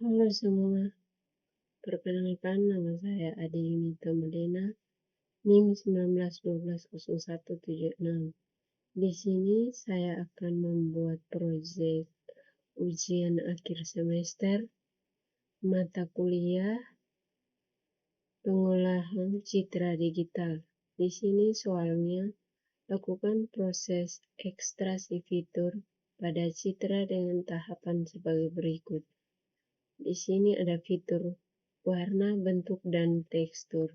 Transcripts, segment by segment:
Halo semua, perkenalkan nama saya Adi Yunita Medena, NIM 19120176. Di sini saya akan membuat proyek ujian akhir semester mata kuliah pengolahan citra digital. Di sini soalnya lakukan proses ekstraksi fitur pada citra dengan tahapan sebagai berikut. Di sini ada fitur warna, bentuk, dan tekstur.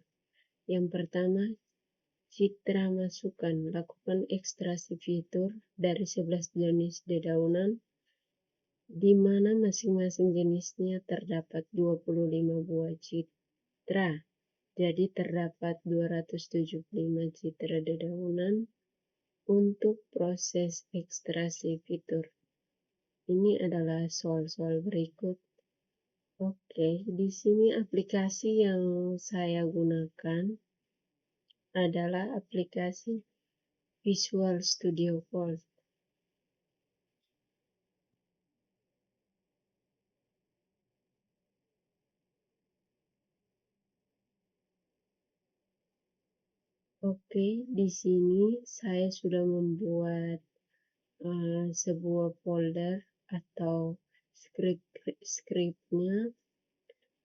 Yang pertama, citra masukkan. Lakukan ekstraksi fitur dari 11 jenis dedaunan, di mana masing-masing jenisnya terdapat 25 buah citra. Jadi terdapat 275 citra dedaunan untuk proses ekstraksi fitur. Ini adalah soal-soal berikut. Oke, di sini aplikasi yang saya gunakan adalah aplikasi Visual Studio Code. Oke, di sini saya sudah membuat sebuah folder atau scriptnya.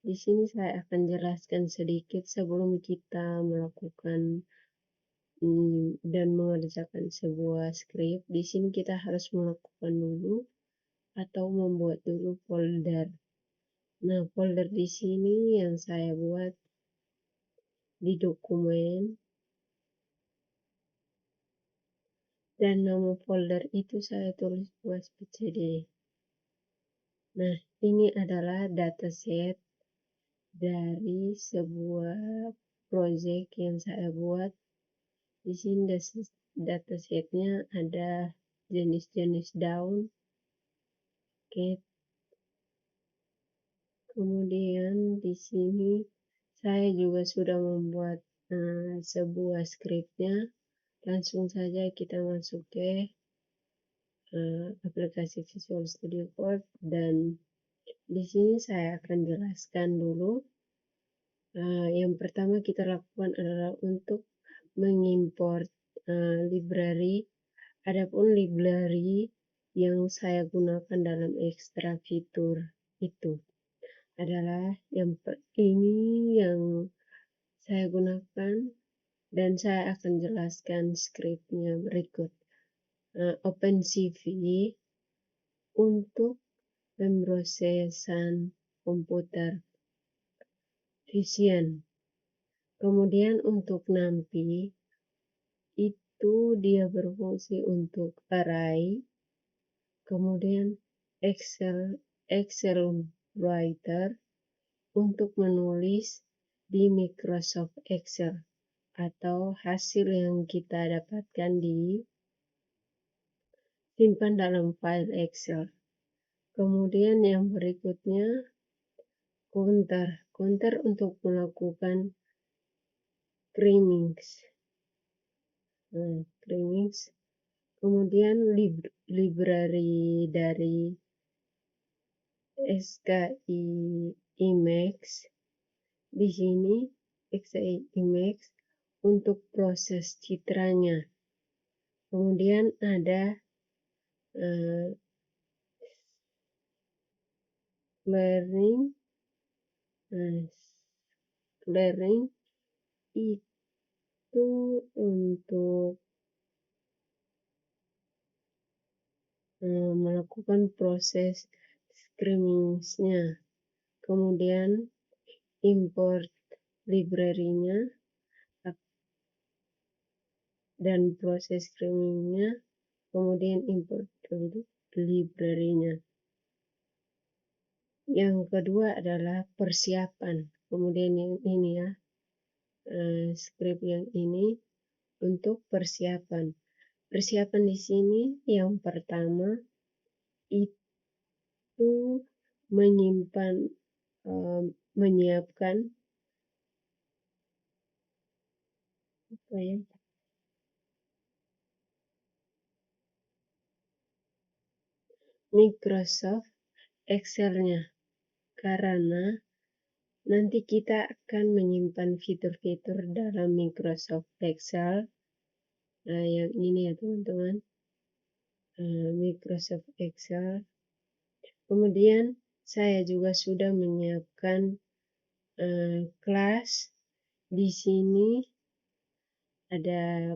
Di sini saya akan jelaskan sedikit sebelum kita melakukan dan mengerjakan sebuah script. Di sini kita harus melakukan dulu atau membuat dulu folder. Nah, folder di sini yang saya buat di dokumen, dan nama folder itu saya tulis USBCD. Nah, ini adalah dataset dari sebuah proyek yang saya buat. Di sini datasetnya ada jenis-jenis daun, cat. Kemudian di sini saya juga sudah membuat sebuah scriptnya. Langsung saja kita masuk ke aplikasi Visual Studio Code, dan di sini saya akan jelaskan dulu. Yang pertama kita lakukan adalah untuk mengimport library. Adapun library yang saya gunakan dalam ekstra fitur itu adalah ini yang saya gunakan, dan saya akan jelaskan scriptnya berikut. OpenCV untuk pemrosesan komputer vision. Kemudian untuk NumPy itu dia berfungsi untuk array. Kemudian Excel Writer untuk menulis di Microsoft Excel atau hasil yang kita dapatkan simpan dalam file Excel. Kemudian yang berikutnya counter untuk melakukan trimmings. Kemudian library dari XKI Emacs. Di sini XKI Emacs untuk proses citranya. Kemudian ada clearing itu untuk melakukan proses screening-nya. Kemudian import library-nya dan proses screening-nya, kemudian import library-nya. Yang kedua adalah persiapan. Kemudian yang ini ya, script yang ini untuk persiapan. Persiapan di sini yang pertama itu menyimpan, menyiapkan Microsoft Excel-nya. karena nanti kita akan menyimpan fitur-fitur dalam Microsoft Excel. Nah, yang ini ya teman-teman, Microsoft Excel. Kemudian saya juga sudah menyiapkan kelas. Di sini ada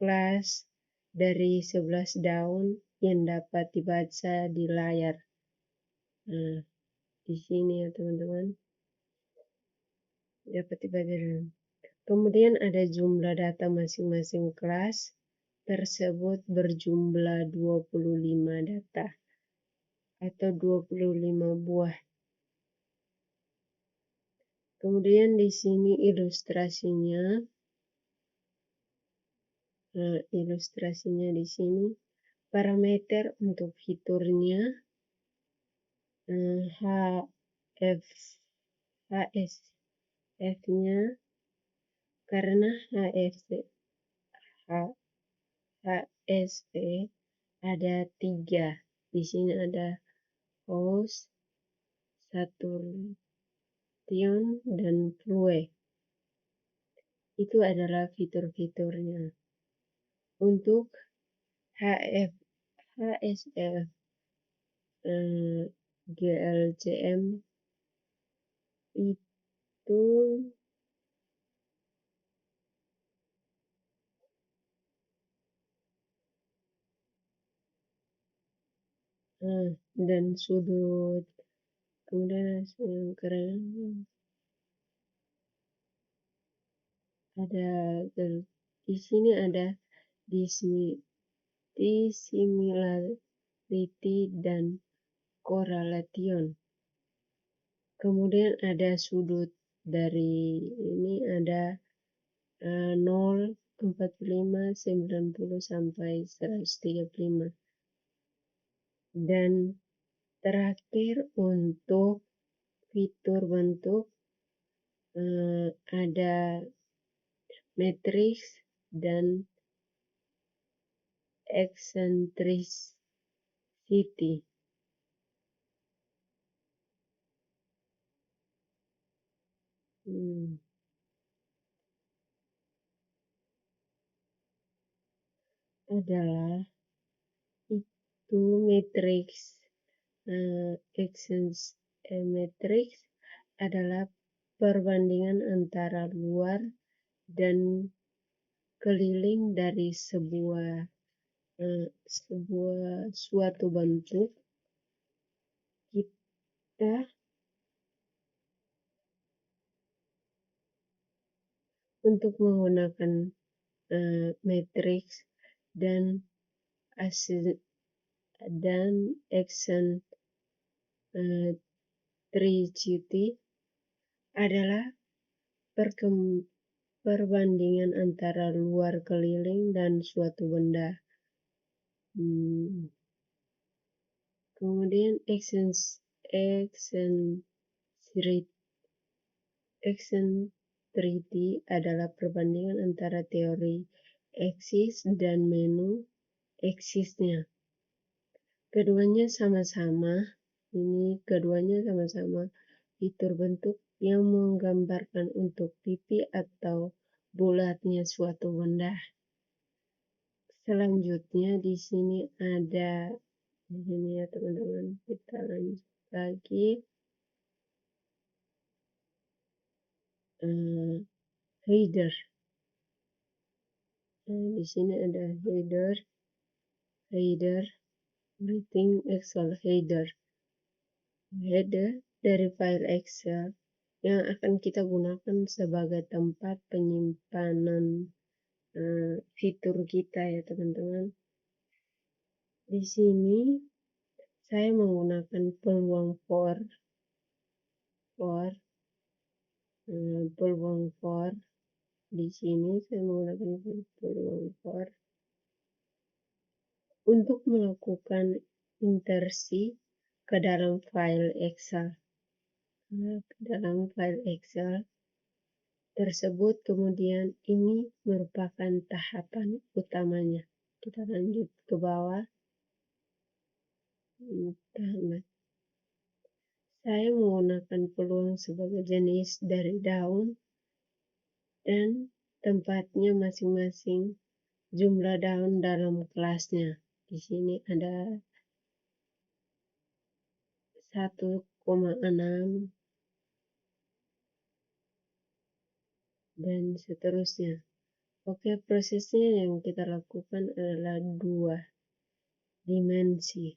kelas dari 11 daun yang dapat dibaca di layar. Nah, di sini ya teman-teman, dapat dibaca. Kemudian ada jumlah data masing-masing kelas tersebut berjumlah 25 data atau 25 buah. Kemudian di sini ilustrasinya. Nah, ilustrasinya di sini. Parameter untuk fiturnya HSF-nya karena HSV ada 3. Di sini ada host, Saturn, dan Flue. Itu adalah fitur-fiturnya. Untuk HSF GLCM itu dan sudut, kemudian keren ada di sini ada dissimilarity dan correlation. Kemudian ada sudut dari ini ada 0, 45, 90 sampai 135. Dan terakhir untuk fitur bentuk ada matriks dan eccentricity. Adalah itu matriks matriks adalah perbandingan antara luar dan keliling dari suatu bentuk. Kita untuk menggunakan matriks dan eccentricity adalah perbandingan antara luar keliling dan suatu benda. Kemudian eccentricity adalah perbandingan antara teori eksis dan menu eksisnya. Keduanya sama-sama fitur bentuk yang menggambarkan untuk pipi atau bulatnya suatu benda. Selanjutnya di sini ada ya teman-teman, kita lanjut lagi. Header. Di sini ada header, writing Excel header dari file Excel yang akan kita gunakan sebagai tempat penyimpanan fitur kita ya teman-teman. Di sini saya menggunakan peluang for. Di sini saya menggunakan peluang for untuk melakukan insersi ke dalam file Excel. Tersebut, kemudian ini merupakan tahapan utamanya. Kita lanjut ke bawah. Saya menggunakan peluang sebagai jenis dari daun dan tempatnya masing-masing jumlah daun dalam kelasnya. Di sini ada 1,6 dan seterusnya. Oke, prosesnya yang kita lakukan adalah 2 dimensi.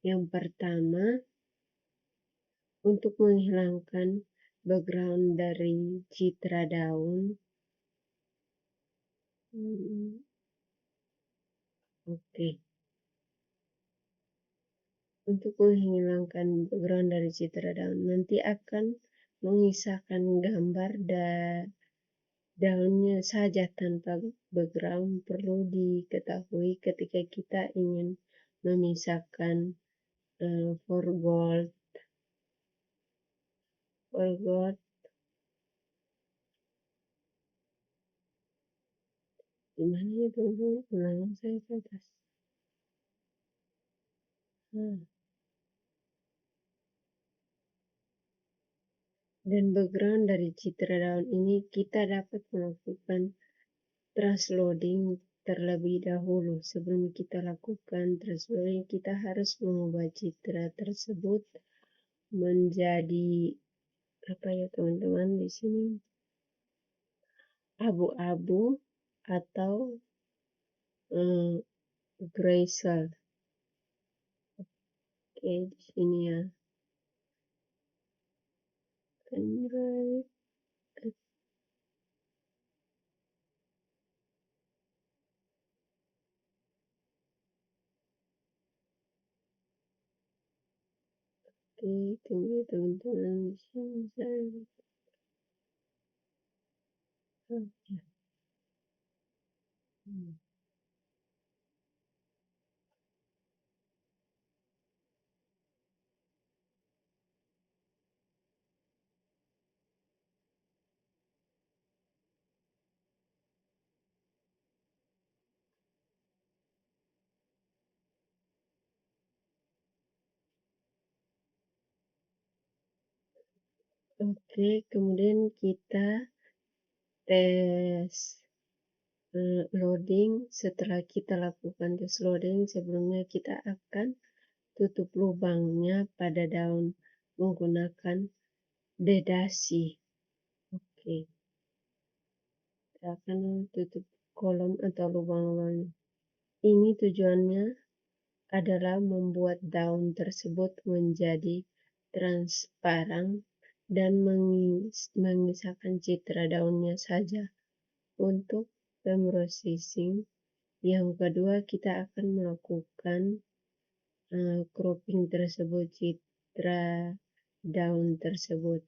Yang pertama, untuk menghilangkan background dari citra daun. Oke. Untuk menghilangkan background dari citra daun, nanti akan mengisahkan gambar daunnya saja tanpa background. Perlu diketahui ketika kita ingin memisahkan foreground gimana ya teman-teman, ulangan saya ke atas. Dan background dari citra daun ini kita dapat melakukan transloading terlebih dahulu. Sebelum kita lakukan transloading, kita harus mengubah citra tersebut menjadi apa ya teman-teman, di sini abu-abu atau grayscale. Oke, di sini ya. Android. Oke, tunggu teman-teman, di sini saya. Oke. Oke, kemudian kita tes loading. Setelah kita lakukan tes loading, sebelumnya kita akan tutup lubangnya pada daun menggunakan dedasi. Oke, kita akan tutup kolom atau lubang-lubang. Ini tujuannya adalah membuat daun tersebut menjadi transparan dan mengisahkan citra daunnya saja. Untuk pemrosesing yang kedua, kita akan melakukan cropping tersebut, citra daun tersebut.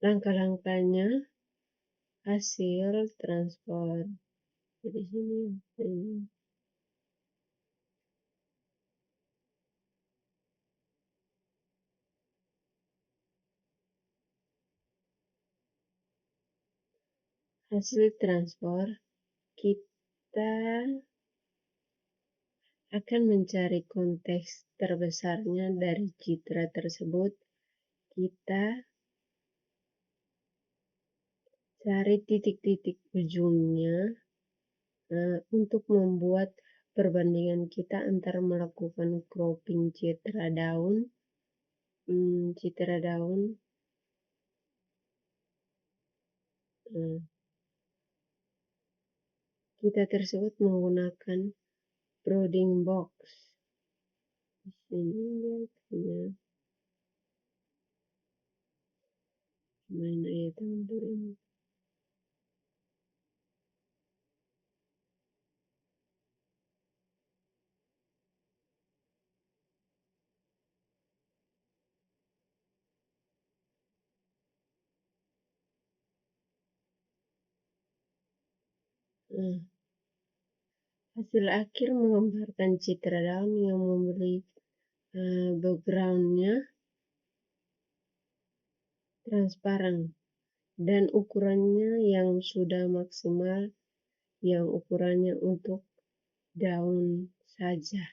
Langkah-langkahnya, hasil transfer. Di sini hasil transfer, kita akan mencari konteks terbesarnya dari citra tersebut. Kita cari titik-titik ujungnya untuk membuat perbandingan kita antara melakukan cropping citra daun, kita tersebut menggunakan brooding box. Di sini lihatnya mana ya teman-teman. Hasil akhir menggambarkan citra daun yang memberi backgroundnya transparan dan ukurannya yang sudah maksimal, yang ukurannya untuk daun saja.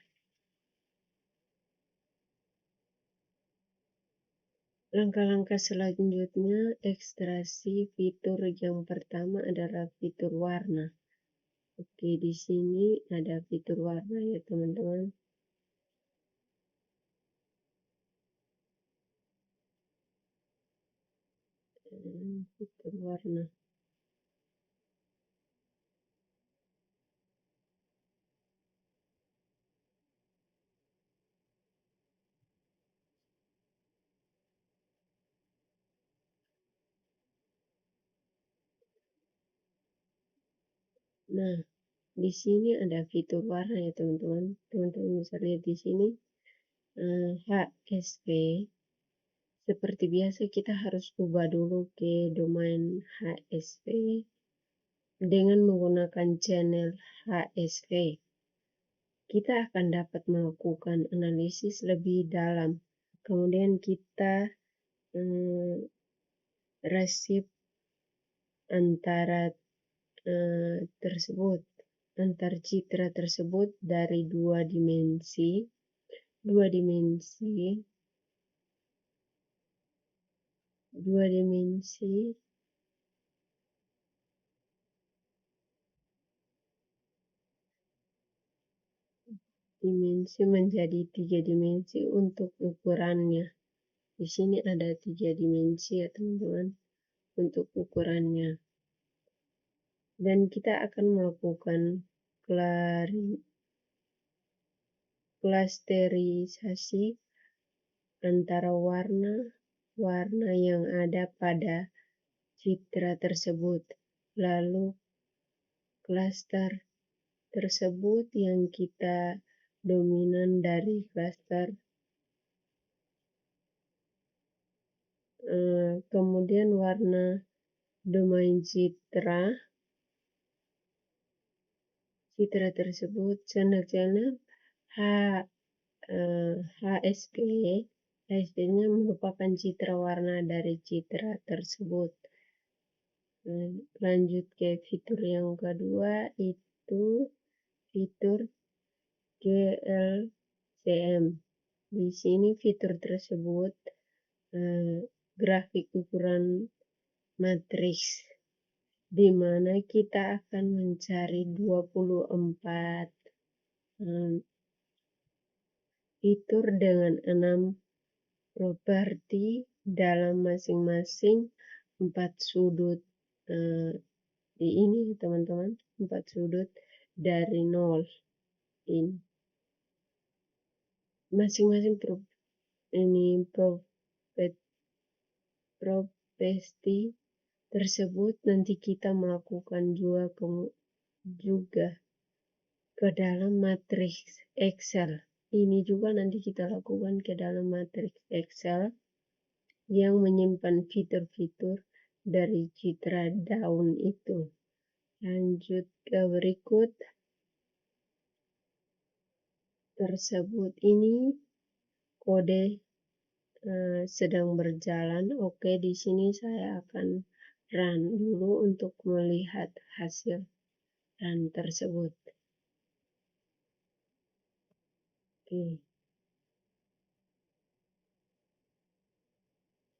Langkah-langkah selanjutnya ekstraksi fitur yang pertama adalah fitur warna. Oke, di sini ada fitur warna ya teman-teman. Fitur warna. Nah, di sini ada fitur warna ya teman-teman. Teman-teman bisa lihat di sini HSV. Seperti biasa kita harus ubah dulu ke domain HSV dengan menggunakan channel HSV. Kita akan dapat melakukan analisis lebih dalam. Kemudian kita resip antara antar citra tersebut dari dua dimensi menjadi 3 dimensi untuk ukurannya. Di sini ada 3 dimensi ya teman-teman untuk ukurannya. Dan kita akan melakukan klasterisasi antara warna yang ada pada citra tersebut. Lalu klaster tersebut yang kita dominan dari klaster. Kemudian warna domain citra tersebut channel HSP. HSP-nya merupakan citra warna dari citra tersebut. Lanjut ke fitur yang kedua, itu fitur GLCM. Di sini fitur tersebut grafik ukuran matriks, di mana kita akan mencari 24 fitur dengan 6 properti dalam masing-masing 4 sudut. Di ini teman-teman, 4 sudut dari 0 ini. Masing-masing properti tersebut nanti kita melakukan juga ke dalam matriks Excel. Ini juga nanti kita lakukan ke dalam matriks Excel yang menyimpan fitur-fitur dari citra daun itu. Lanjut ke berikut. Tersebut ini kode sedang berjalan. Oke, di sini saya akan run dulu untuk melihat hasil run tersebut. Oke.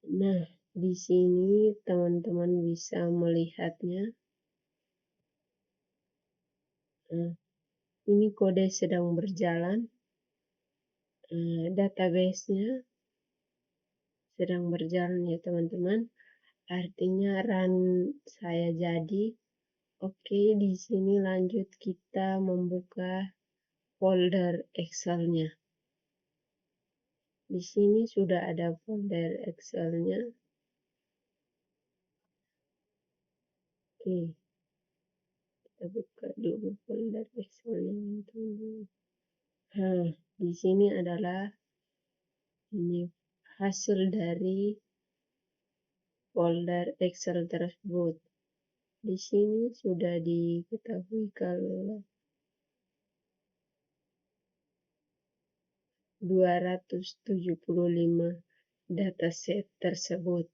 Nah, di sini teman-teman bisa melihatnya. Ini kode sedang berjalan. Database-nya sedang berjalan ya teman-teman. Artinya run saya jadi. Oke, di sini lanjut kita membuka folder Excel-nya. Di sini sudah ada folder Excel-nya. Oke, kita buka dulu folder Excel-nya. Nah, di sini adalah ini hasil dari folder Excel tersebut. Di sini sudah diketahui kalau 275 dataset tersebut.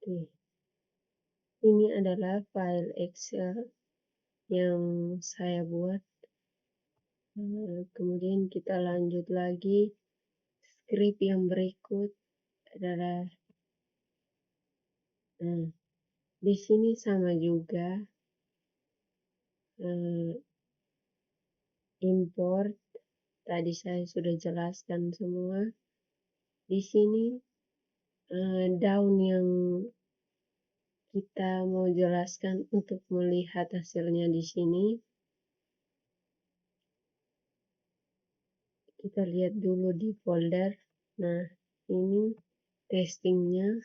Oke. Ini adalah file Excel yang saya buat. Kemudian kita lanjut lagi. Script yang berikut adalah, di sini sama juga, import. Tadi saya sudah jelaskan semua. Di sini daun yang kita mau jelaskan untuk melihat hasilnya di sini. Kita lihat dulu di folder. Nah, ini testingnya.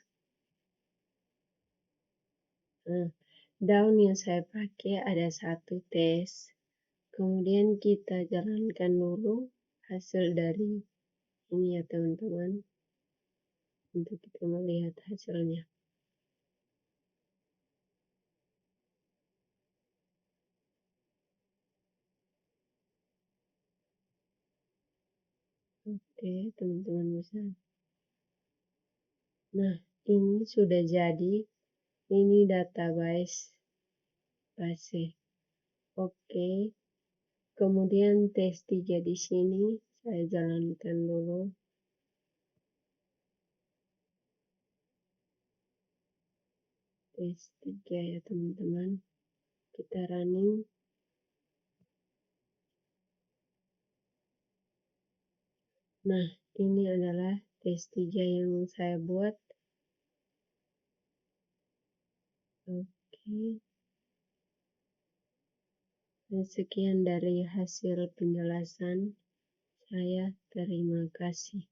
Daun yang saya pakai ada 1 tes. Kemudian kita jalankan dulu hasil dari ini ya teman-teman, untuk kita melihat hasilnya. Oke, teman-teman bisa. Nah, ini sudah jadi. Ini database base. Oke. Kemudian tes 3 di sini saya jalankan dulu. Tes 3 ya teman-teman. Kita running. Nah, ini adalah tes 3 yang saya buat. Oke. Dan sekian dari hasil penjelasan saya. Terima kasih.